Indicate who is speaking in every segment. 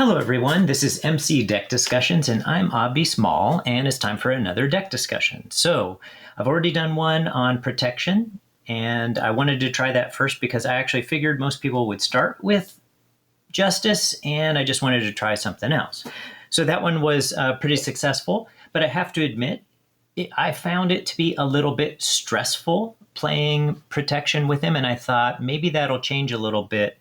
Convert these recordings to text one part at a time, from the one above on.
Speaker 1: Hello everyone, this is MC Deck Discussions and I'm Obby Small and it's time for another deck discussion. So I've already done one on protection and I wanted to try that first because I actually figured most people would start with justice and I just wanted to try something else. So that one was pretty successful, but I have to admit, I found it to be a little bit stressful playing protection with him and I thought maybe that'll change a little bit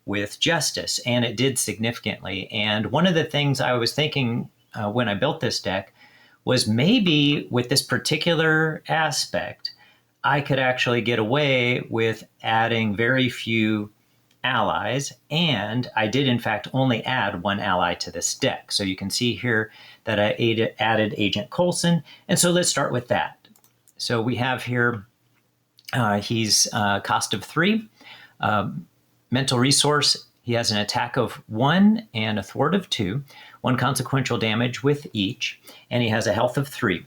Speaker 1: with justice, and it did significantly. And one of the things I was thinking when I built this deck was maybe with this particular aspect, I could actually get away with adding very few allies, and I did in fact only add one ally to this deck. So you can see here that I added Agent Coulson, and so let's start with that. So we have here, he's cost of 3, mental resource, he has an attack of 1 and a thwart of 2, 1 consequential damage with each, and he has a health of 3.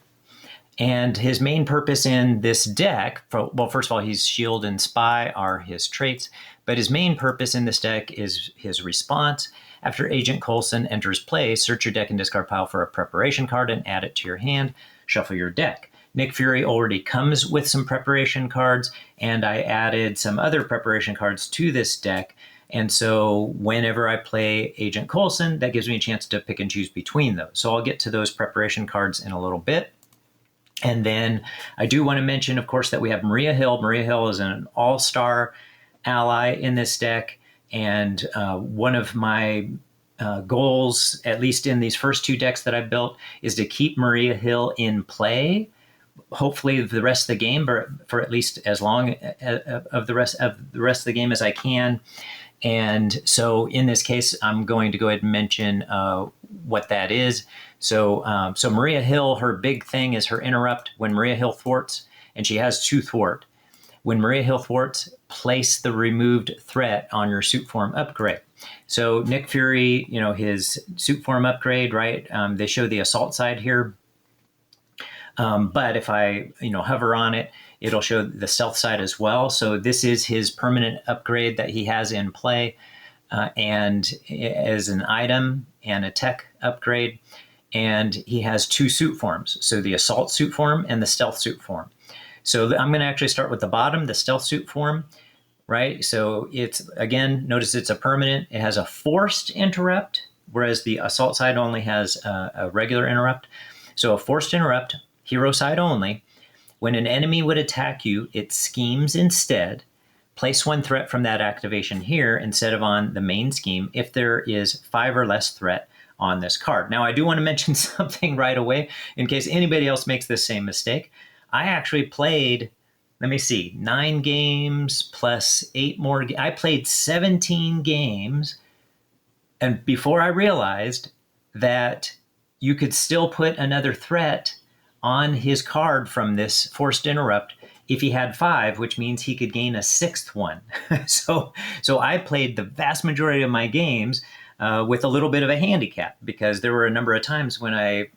Speaker 1: And his main purpose in this deck, well, first of all, he's shield and spy are his traits, but his main purpose in this deck is his response. After Agent Coulson enters play, search your deck and discard pile for a preparation card and add it to your hand, shuffle your deck. Nick Fury already comes with some preparation cards, and I added some other preparation cards to this deck. And so whenever I play Agent Coulson, that gives me a chance to pick and choose between those. So I'll get to those preparation cards in a little bit. And then I do want to mention, of course, that we have Maria Hill. Maria Hill is an all-star ally in this deck. And one of my goals, at least in these first 2 decks that I built, is to keep Maria Hill in play, hopefully the rest of the game, for at least as long of the rest of the game as I can. And so in this case, I'm going to go ahead and mention what that is. So Maria Hill, her big thing is her interrupt. When Maria Hill thwarts, and she has 2 thwart. When Maria Hill thwarts, place the removed threat on your suit form upgrade. So Nick Fury, his suit form upgrade, right? They show the assault side here. But if I, hover on it, it'll show the stealth side as well. So this is his permanent upgrade that he has in play, and as an item and a tech upgrade. And he has 2 suit forms. So the assault suit form and the stealth suit form. So I'm going to actually start with the bottom, the stealth suit form, right? So it's, again, notice it's a permanent. It has a forced interrupt, whereas the assault side only has a regular interrupt. So a forced interrupt, hero side only. When an enemy would attack you, it schemes instead. Place 1 threat from that activation here instead of on the main scheme if there is 5 or less threat on this card. Now, I do want to mention something right away in case anybody else makes this same mistake. I actually played, 9 games plus 8 more. I played 17 games, and before I realized that you could still put another threat on his card from this forced interrupt if he had 5, which means he could gain a 6th one. So I played the vast majority of my games with a little bit of a handicap, because there were a number of times when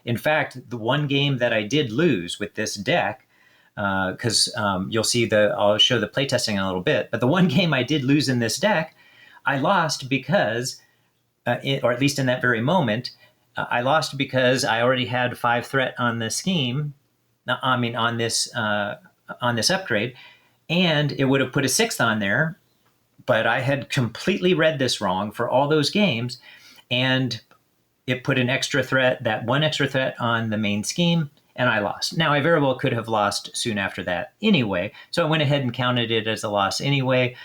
Speaker 1: in fact, the one game that I did lose with this deck, because you'll see I'll show the playtesting in a little bit, but the one game I did lose in this deck, I lost because, or at least in that very moment, I lost because I already had 5 threat on the scheme. On this upgrade, and it would have put a 6th on there, but I had completely read this wrong for all those games, and it put an extra threat, that 1 extra threat on the main scheme, and I lost. Now, I very well could have lost soon after that anyway, so I went ahead and counted it as a loss anyway.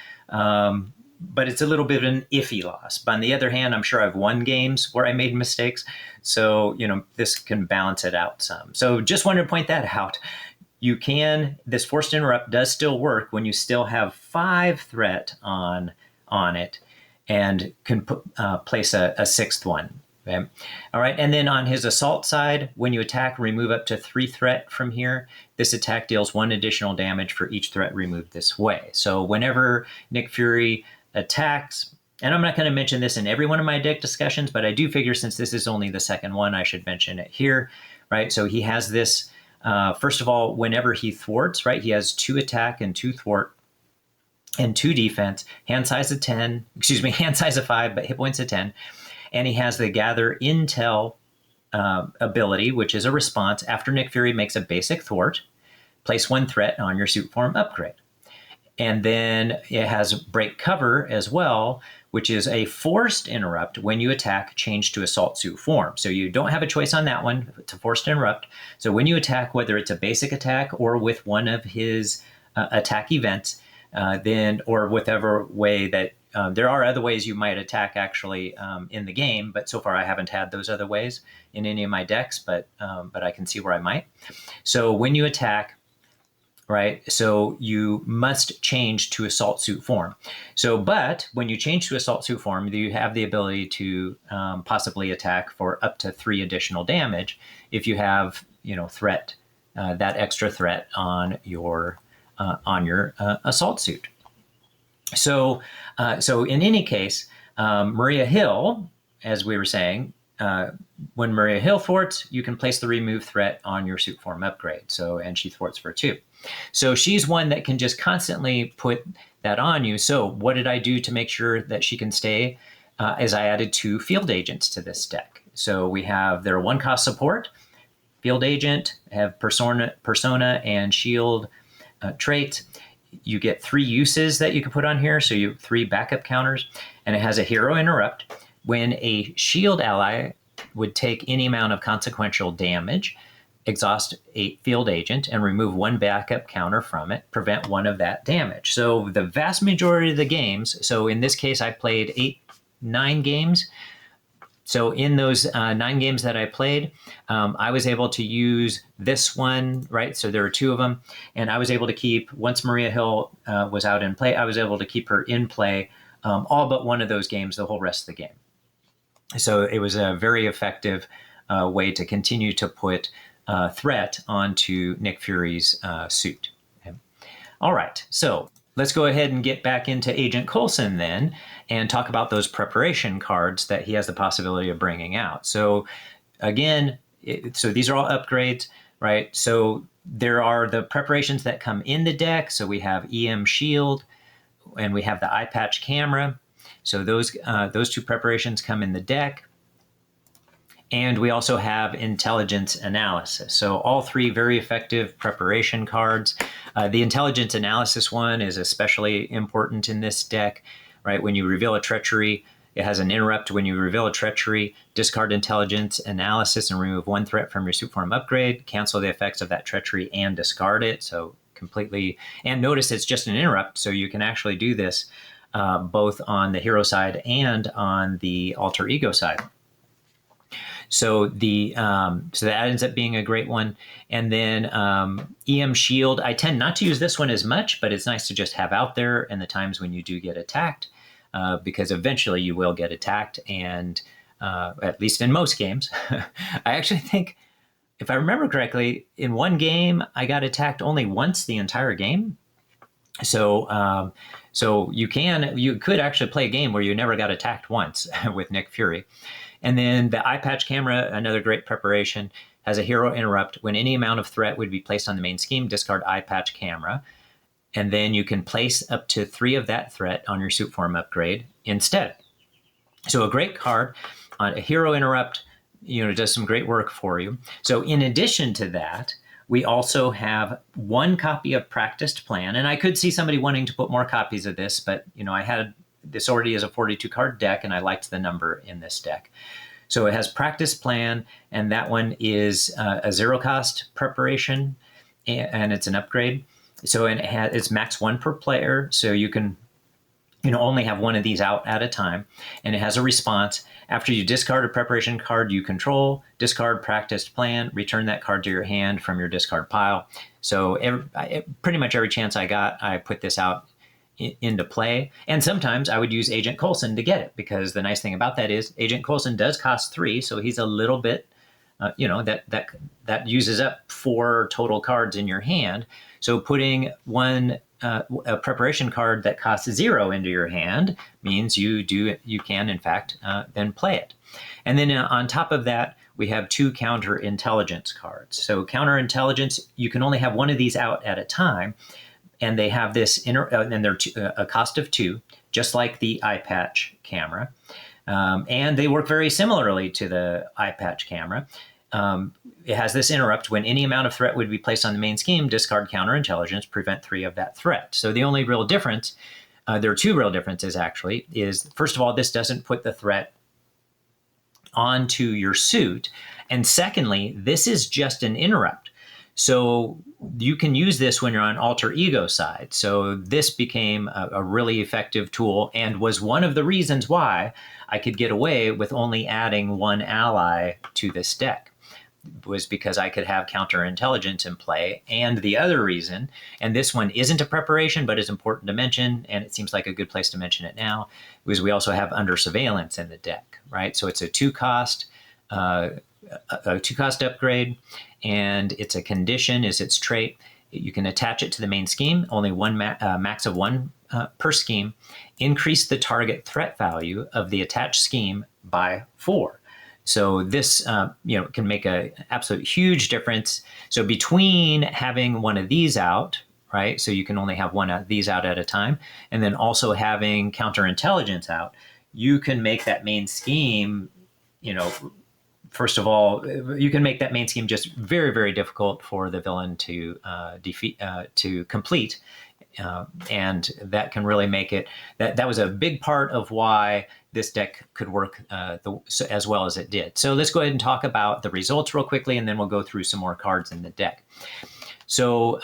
Speaker 1: But it's a little bit of an iffy loss. But on the other hand, I'm sure I've won games where I made mistakes. So, this can balance it out some. So just wanted to point that out. This forced interrupt does still work when you still have 5 threat on it and can place a 6th one. Okay. All right. And then on his assault side, when you attack, remove up to 3 threat from here. This attack deals 1 additional damage for each threat removed this way. So whenever Nick Fury attacks, and I'm not going to mention this in every one of my deck discussions, but I do figure since this is only the second one, I should mention it here, right? So he has this, first of all, whenever he thwarts, right, he has 2 attack and 2 thwart and 2 defense, hand size of 5, but hit points of 10. and he has the gather intel ability, which is a response after Nick Fury makes a basic thwart. Place 1 threat on your suit form upgrade. And then it has break cover as well, which is a forced interrupt when you attack, change to assault suit form. So you don't have a choice on that one. It's a forced interrupt. So when you attack, whether it's a basic attack or with one of his attack events, then or whatever way that there are other ways you might attack actually in the game, but so far I haven't had those other ways in any of my decks, but I can see where I might. So when you attack, right? So you must change to assault suit form. So, but when you change to assault suit form, you have the ability to possibly attack for up to 3 additional damage if you have, threat, that extra threat on your assault suit. So in any case, Maria Hill, as we were saying, when Maria Hill thwarts, you can place the remove threat on your suit form upgrade. So, and she thwarts for 2. So she's one that can just constantly put that on you. So what did I do to make sure that she can stay? Is I added 2 field agents to this deck. So we have their 1-cost support, field agent, have persona and shield trait. You get 3 uses that you can put on here. So you 3 backup counters, and it has a hero interrupt. When a shield ally would take any amount of consequential damage, exhaust a field agent and remove 1 backup counter from it, prevent 1 of that damage. So the vast majority of the games, so in this case, I played 9 games. So in those 9 games that I played, I was able to use this one, right? So there were 2 of them, and I was able to keep, once Maria Hill was out in play, I was able to keep her in play all but one of those games, the whole rest of the game. So it was a very effective way to continue to put threat onto Nick Fury's suit. Okay. All right, so let's go ahead and get back into Agent Coulson then and talk about those preparation cards that he has the possibility of bringing out. So again, so these are all upgrades, right? So there are the preparations that come in the deck. So we have EM Shield and we have the eye patch camera. So those 2 preparations come in the deck. And we also have intelligence analysis. So all 3 very effective preparation cards. The intelligence analysis one is especially important in this deck, right? When you reveal a treachery, it has an interrupt. When you reveal a treachery, discard intelligence analysis and remove 1 threat from your suit form upgrade, cancel the effects of that treachery and discard it. So completely, and notice it's just an interrupt. So you can actually do this both on the hero side and on the alter ego side. So so that ends up being a great one. And then EM Shield, I tend not to use this one as much, but it's nice to just have out there in the times when you do get attacked, because eventually you will get attacked. And at least in most games, I actually think, if I remember correctly, in one game, I got attacked only once the entire game. So you could actually play a game where you never got attacked once with Nick Fury. And then the eye patch camera, another great preparation, has a hero interrupt. When any amount of threat would be placed on the main scheme, discard eye patch camera. And then you can place up to 3 of that threat on your suit form upgrade instead. So a great card on a hero interrupt, does some great work for you. So in addition to that, we also have 1 copy of Practiced Plan. And I could see somebody wanting to put more copies of this, but I had this already is a 42 card deck, and I liked the number in this deck. So it has Practice Plan, and that one is a 0-cost preparation, and it's an upgrade. So it's max 1 per player, so you can only have 1 of these out at a time. And it has a response. After you discard a preparation card you control, discard Practiced Plan, return that card to your hand from your discard pile. So pretty much every chance I got, I put this out into play. And sometimes I would use Agent Coulson to get it, because the nice thing about that is Agent Coulson does cost 3, so he's a little bit, that uses up 4 total cards in your hand. So putting a preparation card that costs 0 into your hand means you can in fact then play it. And then on top of that, we have 2 counter intelligence cards. So counter intelligence, you can only have 1 of these out at a time. And they have this and they're a cost of 2, just like the eye patch camera. And they work very similarly to the eye patch camera. It has this interrupt: when any amount of threat would be placed on the main scheme, discard counterintelligence, prevent 3 of that threat. So the only real difference, there are 2 real differences actually, is first of all, this doesn't put the threat onto your suit. And secondly, this is just an interrupt. So you can use this when you're on alter ego side. So this became a really effective tool and was one of the reasons why I could get away with only adding 1 ally to this deck, was because I could have counterintelligence in play. And the other reason, and this one isn't a preparation, but is important to mention, and it seems like a good place to mention it now, was we also have under surveillance in the deck, right? So it's a 2-cost, a 2-cost upgrade, and it's a condition, is its trait. You can attach it to the main scheme, only one max of 1 per scheme. Increase the target threat value of the attached scheme by 4. So this, can make an absolute huge difference. So between having one of these out, right? So you can only have one of these out at a time, and then also having counterintelligence out, you can make that main scheme, first of all, you can make that main scheme just very, very difficult for the villain to complete. And that can really make it, that was a big part of why this deck could work as well as it did. So let's go ahead and talk about the results real quickly, and then we'll go through some more cards in the deck. So,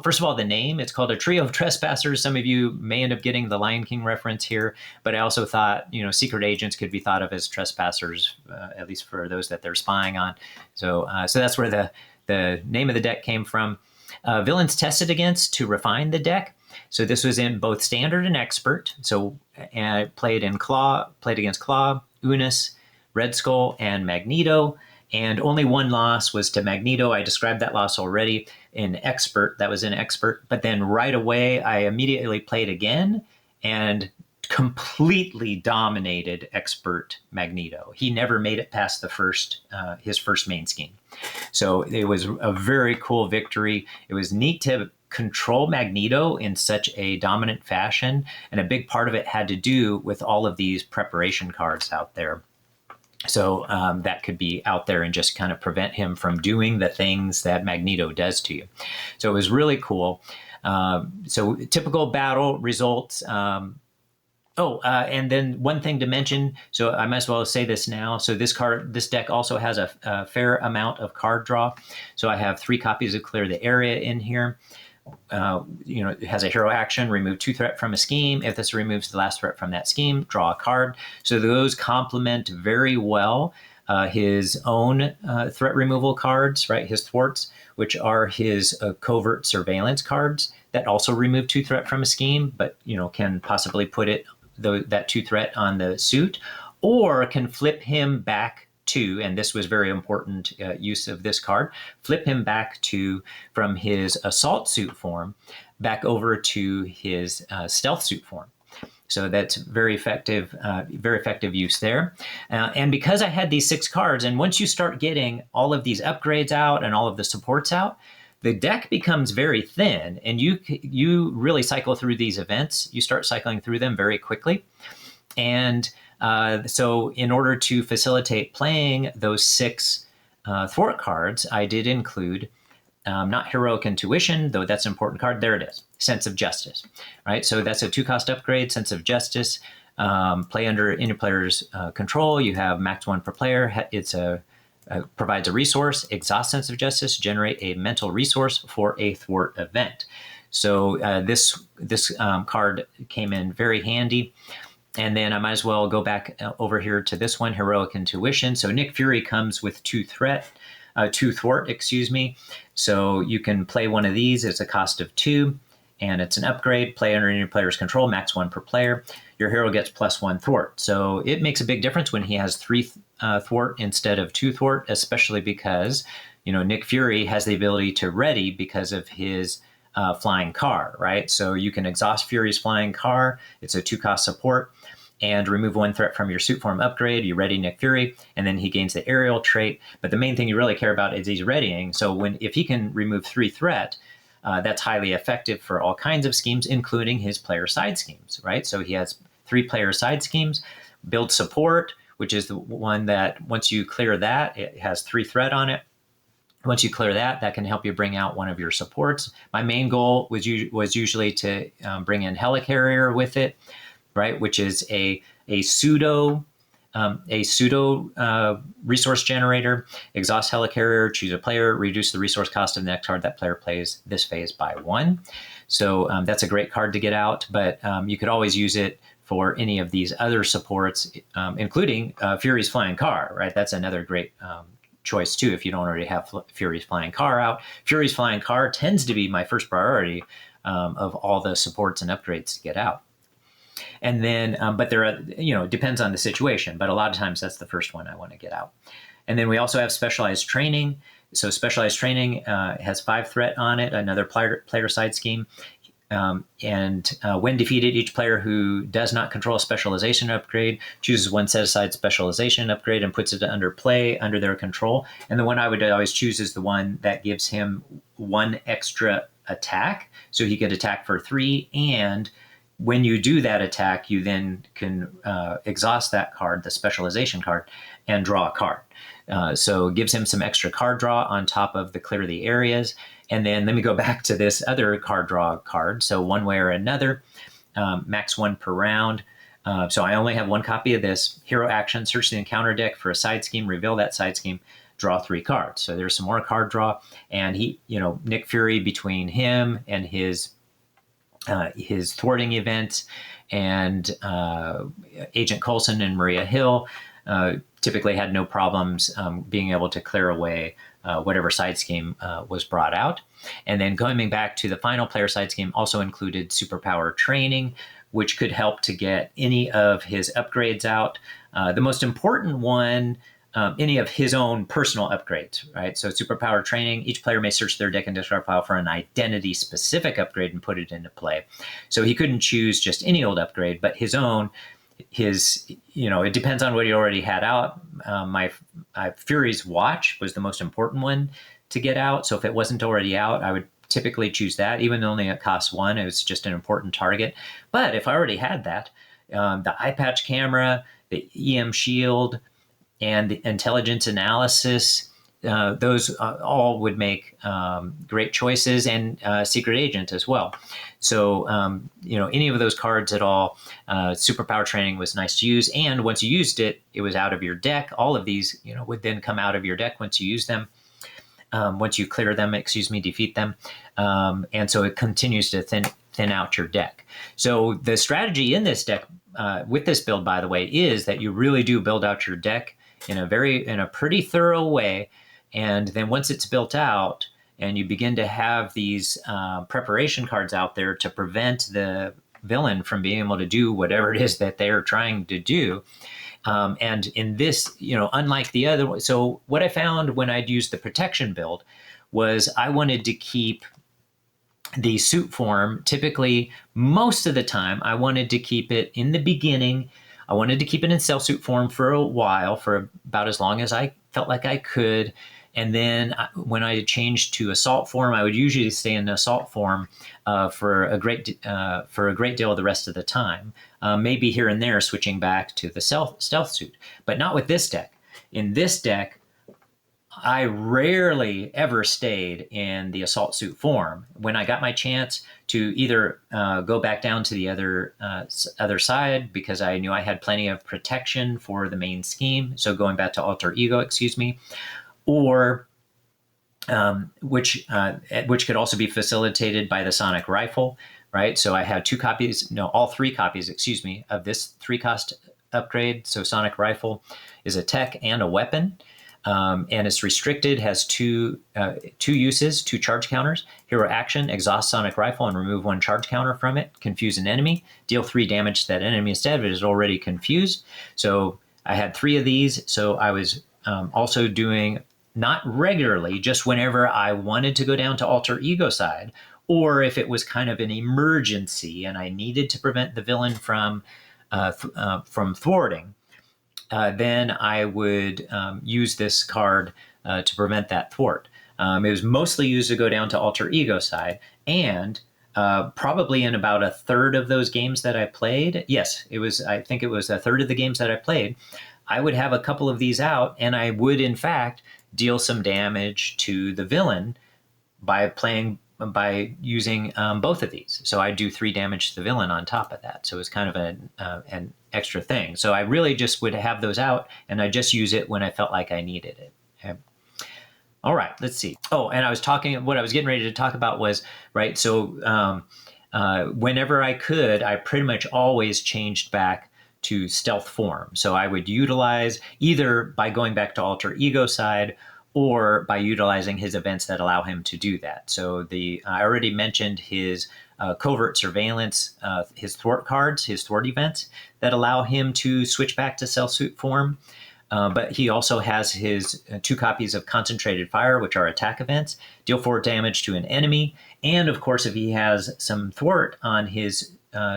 Speaker 1: first of all, the name, it's called a trio of trespassers. Some of you may end up getting the Lion King reference here, but I also thought, secret agents could be thought of as trespassers, at least for those that they're spying on. So that's where the name of the deck came from. Villains tested against to refine the deck. So this was in both standard and expert. So I played against Claw, Unis, Red Skull, and Magneto. And only 1 loss was to Magneto. I described that loss already in expert. That was in expert. But then right away, I immediately played again and completely dominated expert Magneto. He never made it past his first main scheme. So it was a very cool victory. It was neat to control Magneto in such a dominant fashion. And a big part of it had to do with all of these preparation cards out there. So that could be out there and just kind of prevent him from doing the things that Magneto does to you. So it was really cool. So typical battle results. And then one thing to mention, so I might as well say this now. So this deck also has a fair amount of card draw. So I have 3 copies of Clear the Area in here. It has a hero action, remove 2 threat from a scheme. If this removes the last threat from that scheme, draw a card. So those complement very well his own threat removal cards, right? His thwarts, which are his covert surveillance cards that also remove 2 threat from a scheme, but can possibly put that 2 threat on the suit, or can flip him back to, and this was very important use of this card, flip him back from his assault suit form back over to his stealth suit form. So that's very effective use there. And because I had these 6 cards, and once you start getting all of these upgrades out and all of the supports out, the deck becomes very thin, and you really cycle through these events. You start cycling through them very quickly. And so in order to facilitate playing those 6 thwart cards, I did include not Heroic Intuition, though that's an important card. There it is, Sense of Justice, right? So that's a 2-cost upgrade, Sense of Justice. Play under any player's control. You have max 1 per player. It's provides a resource, exhaust Sense of Justice, generate a mental resource for a thwart event. So this card came in very handy. And then I might as well go back over here to this one, Heroic Intuition. So Nick Fury comes with 2 thwart, So you can play one of these. It's a cost of 2, and it's an upgrade. Play under any player's control, max 1 per player. Your hero gets +1 thwart. So it makes a big difference when he has 3 thwart instead of 2 thwart, especially because Nick Fury has the ability to ready because of his flying car, right? So you can exhaust Fury's flying car. It's a 2-cost support, and remove 1 threat from your suit form upgrade. You ready Nick Fury, and then he gains the aerial trait. But the main thing you really care about is he's readying. So if he can remove 3 threat, that's highly effective for all kinds of schemes, including his player side schemes, right? So he has 3 player side schemes. Build support, which is the one that once you clear that, it has 3 threat on it. Once you clear that, that can help you bring out one of your supports. My main goal was usually to bring in helicarrier with it, right? Which is a pseudo resource generator. Exhaust helicarrier, choose a player, reduce the resource cost of the next card that player plays this phase by 1. So that's a great card to get out, but you could always use it for any of these other supports, including Fury's Flying Car, right? That's another great choice too if you don't already have Fury's Flying Car out. Fury's Flying Car tends to be my first priority of all the supports and upgrades to get out. And then, but there are, it depends on the situation, but a lot of times that's the first one I want to get out. And then we also have specialized training. So specialized training has 5 threat on it, another player side scheme. And when defeated, each player who does not control a specialization upgrade chooses one set-aside specialization upgrade and puts it under play under their control. And the one I would always choose is the one that gives him 1 extra attack. So he could attack for 3. And when you do that attack, you then can exhaust that card, the specialization card, and draw a card. So it gives him some extra card draw on top of the clear the areas. And then let me go back to this other card draw card. So one way or another, max 1 per round. So I only have 1 copy of this. Hero action, search the encounter deck for a side scheme, reveal that side scheme, draw 3 cards. So there's some more card draw. And he, Nick Fury, between him and his thwarting event and Agent Coulson and Maria Hill typically had no problems being able to clear away whatever side scheme was brought out. And then coming back to the final player side scheme also included superpower training, which could help to get any of his upgrades out. The most important one, any of his own personal upgrades, right? So superpower training, each player may search their deck and discard pile for an identity specific upgrade and put it into play. So he couldn't choose just any old upgrade, but his own, it depends on what he already had out. My Fury's Watch was the most important one to get out. So if it wasn't already out, I would typically choose that, even though only it costs 1. It was just an important target. But if I already had that, the eye patch camera, the EM shield, and the intelligence analysis, those all would make great choices, and secret agent as well. So, any of those cards at all, superpower training was nice to use. And once you used it, it was out of your deck. All of these, would then come out of your deck once you use them. Once you clear them, defeat them. And so it continues to thin out your deck. So the strategy in this deck, with this build, by the way, is that you really do build out your deck in a pretty thorough way. And then once it's built out and you begin to have these preparation cards out there to prevent the villain from being able to do whatever it is that they're trying to do. And in this, unlike the other one, so what I found when I'd used the protection build was I wanted to keep the suit form. Typically, most of the time, I wanted to keep it in the beginning. I wanted to keep it in cell suit form for a while, for about as long as I felt like I could. And then when I changed to assault form, I would usually stay in assault form for a great deal of the rest of the time. Maybe here and there switching back to the stealth suit, but not with this deck. In this deck, I rarely ever stayed in the assault suit form. When I got my chance to either go back down to the other side, because I knew I had plenty of protection for the main scheme, so going back to alter ego, or which could also be facilitated by the sonic rifle, right? So I had all 3 copies, of this 3-cost upgrade. So sonic rifle is a tech and a weapon. And it's restricted, has two uses, 2 charge counters. Hero action, exhaust sonic rifle and remove 1 charge counter from it. Confuse an enemy. Deal 3 damage to that enemy instead of it is already confused. So I had 3 of these. So I was also doing, not regularly, just whenever I wanted to go down to alter ego side, or if it was kind of an emergency and I needed to prevent the villain from thwarting. Then I would use this card to prevent that thwart. It was mostly used to go down to alter ego side, and probably in about a third of those games that I played. Yes, it was. I think it was a third of the games that I played. I would have a couple of these out, and I would, in fact, deal some damage to the villain by using both of these. So I do 3 damage to the villain on top of that. So it's kind of an extra thing. So I really just would have those out, and I just use it when I felt like I needed it. Okay. All right, let's see. Oh, and what I was getting ready to talk about was, right, so whenever I could, I pretty much always changed back to stealth form. So I would utilize either by going back to alter ego side or by utilizing his events that allow him to do that. So I already mentioned his covert surveillance, his thwart cards, his thwart events that allow him to switch back to stealth suit form. But he also has his 2 copies of Concentrated Fire, which are attack events, deal 4 damage to an enemy. And of course, if he has some thwart on his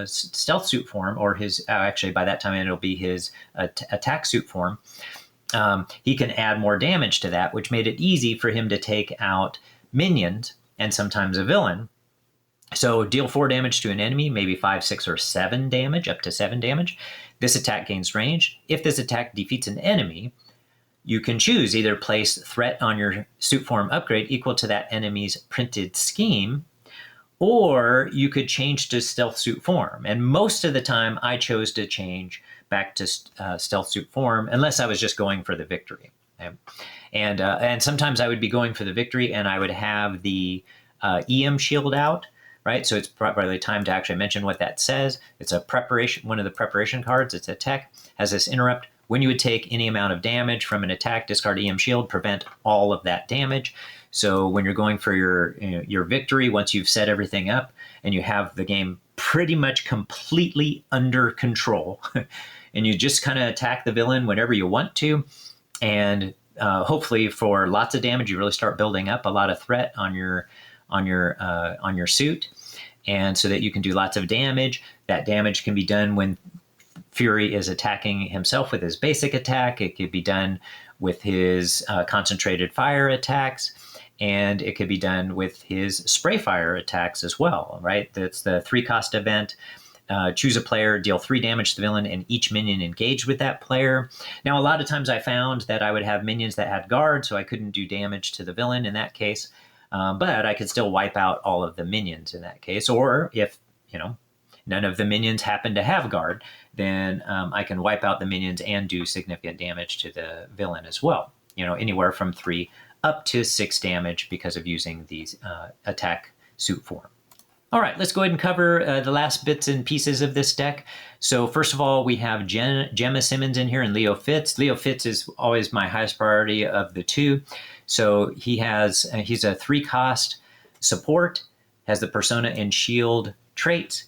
Speaker 1: stealth suit form, or actually by that time it'll be his attack suit form, he can add more damage to that, which made it easy for him to take out minions and sometimes a villain. So deal 4 damage to an enemy, maybe 5, 6, or 7 damage, up to 7 damage. This attack gains range. If this attack defeats an enemy, you can choose either place threat on your suit form upgrade equal to that enemy's printed scheme, or you could change to stealth suit form. And most of the time, I chose to change back to stealth suit form, unless I was just going for the victory. Okay? And sometimes I would be going for the victory, and I would have the EM shield out. Right, so it's probably time to actually mention what that says. It's a preparation, one of the preparation cards. It's a tech, has this interrupt. When you would take any amount of damage from an attack, discard EM shield, prevent all of that damage. So when you're going for your victory, once you've set everything up and you have the game pretty much completely under control, and you just kind of attack the villain whenever you want to, and hopefully for lots of damage, you really start building up a lot of threat on your suit, and so that you can do lots of damage. That damage can be done when Fury is attacking himself with his basic attack. It could be done with his concentrated fire attacks, and it could be done with his spray fire attacks as well, right? That's the 3-cost event. Choose a player, deal 3 damage to the villain, and each minion engaged with that player. Now, a lot of times I found that I would have minions that had guard, so I couldn't do damage to the villain in that case. But I could still wipe out all of the minions in that case. Or if, none of the minions happen to have guard, then I can wipe out the minions and do significant damage to the villain as well. Anywhere from 3 up to 6 damage because of using these attack suit form. All right, let's go ahead and cover the last bits and pieces of this deck. So first of all, we have Gemma Simmons in here and Leo Fitz. Leo Fitz is always my highest priority of the 2. So he's a 3-cost support, has the Persona and Shield traits,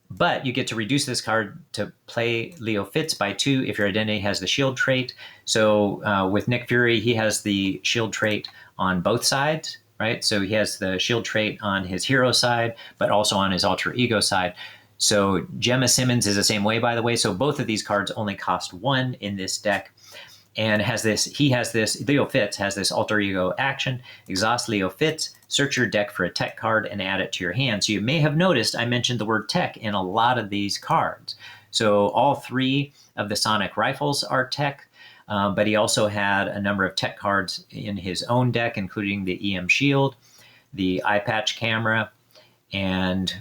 Speaker 1: but you get to reduce this card to play Leo Fitz by 2 if your identity has the Shield trait. So with Nick Fury, he has the Shield trait on both sides, right? So he has the Shield trait on his hero side, but also on his alter ego side. So Gemma Simmons is the same way, by the way. So both of these cards only cost 1 in this deck. And Leo Fitz has this alter ego action, exhaust Leo Fitz, search your deck for a tech card and add it to your hand. So you may have noticed I mentioned the word tech in a lot of these cards. So all 3 of the sonic rifles are tech, but he also had a number of tech cards in his own deck, including the EM shield, the eye patch camera, and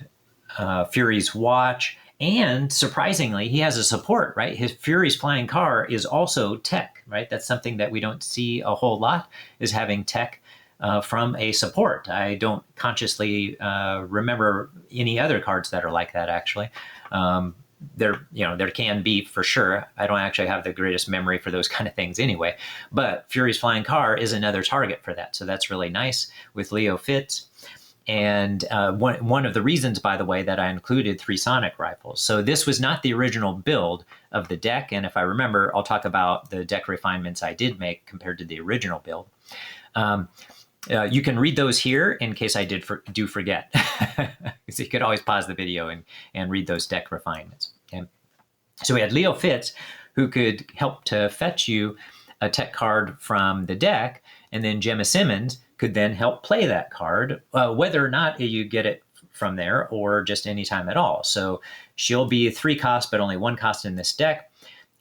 Speaker 1: Fury's watch. And surprisingly, he has a support, right? His Fury's flying car is also tech, right? That's something that we don't see a whole lot, is having tech from a support. I don't consciously remember any other cards that are like that, actually. There can be for sure. I don't actually have the greatest memory for those kind of things anyway. But Fury's flying car is another target for that. So that's really nice with Leo Fitz. And one of the reasons, by the way, that I included 3 sonic rifles. So this was not the original build of the deck. And if I remember, I'll talk about the deck refinements I did make compared to the original build. You can read those here in case I do forget. So you could always pause the video and read those deck refinements. Okay? So we had Leo Fitz, who could help to fetch you a tech card from the deck, and then Gemma Simmons could then help play that card. Whether or not you get it from there or just any time at all. So she'll be 3 cost, but only 1 cost in this deck.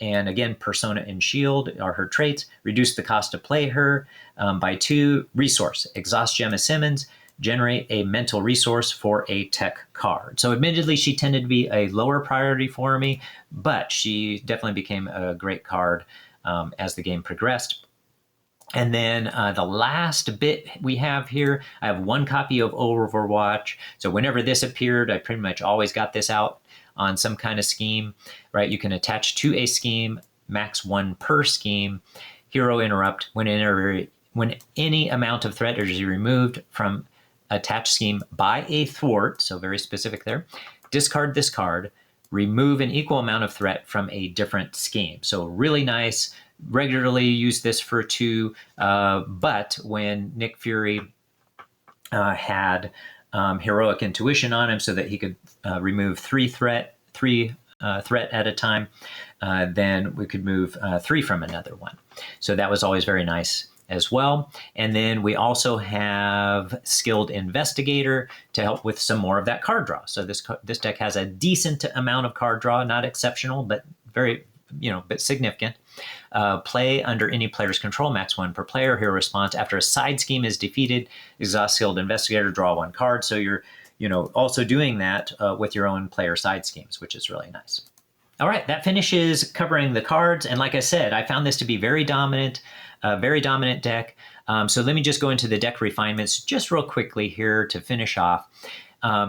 Speaker 1: And again, Persona and Shield are her traits. Reduce the cost to play her by 2. Resource, exhaust Gemma Simmons, generate a mental resource for a tech card. So admittedly, she tended to be a lower priority for me, but she definitely became a great card as the game progressed. And then the last bit we have here, I have 1 copy of Overwatch. So whenever this appeared, I pretty much always got this out on some kind of scheme, right? You can attach to a scheme, max 1 per scheme. Hero interrupt, when any amount of threat is removed from attached scheme by a thwart, so very specific there, discard this card, remove an equal amount of threat from a different scheme. So really nice. Regularly use this for 2, but when Nick Fury had heroic intuition on him so that he could remove 3 threat at a time, then we could move 3 from another one. So that was always very nice as well. And then we also have Skilled Investigator to help with some more of that card draw. So this deck has a decent amount of card draw, not exceptional, but very, but significant. Play under any player's control, max 1 per player. Hero response, after a side scheme is defeated, exhaust Skilled Investigator, draw 1 card. So you're, also doing that with your own player side schemes, which is really nice. All right, that finishes covering the cards. And like I said, I found this to be very dominant deck. So let me just go into the deck refinements just real quickly here to finish off.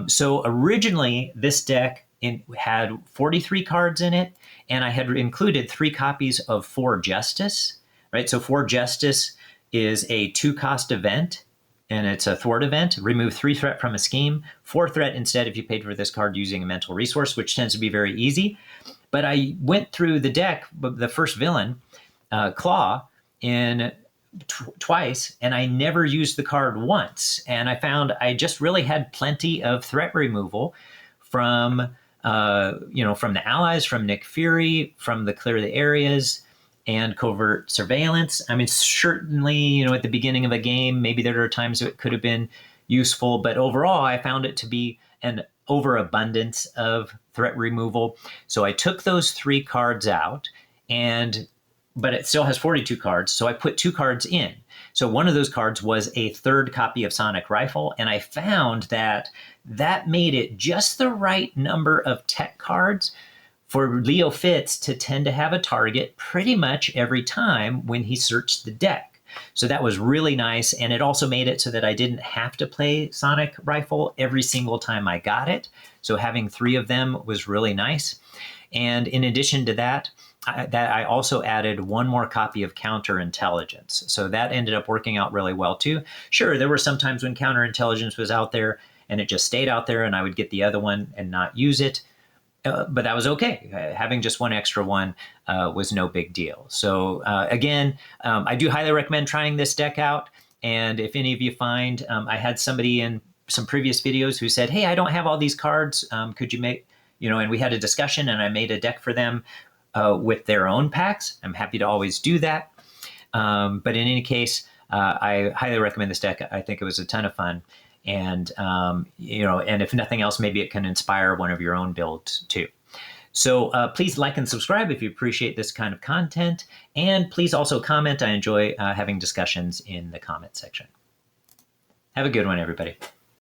Speaker 1: So originally, this deck had 43 cards in it, and I had included 3 copies of 4 Justice, right? So 4 Justice is a 2-cost event, and it's a thwart event. Remove 3 threat from a scheme, 4 threat instead if you paid for this card using a mental resource, which tends to be very easy. But I went through the deck, the first villain, Claw, in twice, and I never used the card once. And I found I just really had plenty of threat removal from the allies, from Nick Fury, from the Clear the Areas, and Covert Surveillance. I mean, certainly, at the beginning of a game, maybe there are times it could have been useful, but overall, I found it to be an overabundance of threat removal. So I took those 3 cards out, but it still has 42 cards, so I put 2 cards in. So one of those cards was a 3rd copy of Sonic Rifle, and I found that made it just the right number of tech cards for Leo Fitz to tend to have a target pretty much every time when he searched the deck. So that was really nice, and it also made it so that I didn't have to play Sonic Rifle every single time I got it. So having 3 of them was really nice. And in addition to that, I also added 1 more copy of Counterintelligence. So that ended up working out really well too. Sure, there were some times when Counterintelligence was out there and it just stayed out there and I would get the other one and not use it. But that was okay. Having just 1 extra one was no big deal. So again, I do highly recommend trying this deck out. And if any of you find, I had somebody in some previous videos who said, hey, I don't have all these cards. Could you make, and we had a discussion and I made a deck for them with their own packs. I'm happy to always do that. But in any case, I highly recommend this deck. I think it was a ton of fun. And, and if nothing else, maybe it can inspire one of your own builds too. So please like and subscribe if you appreciate this kind of content. And please also comment. I enjoy having discussions in the comment section. Have a good one, everybody.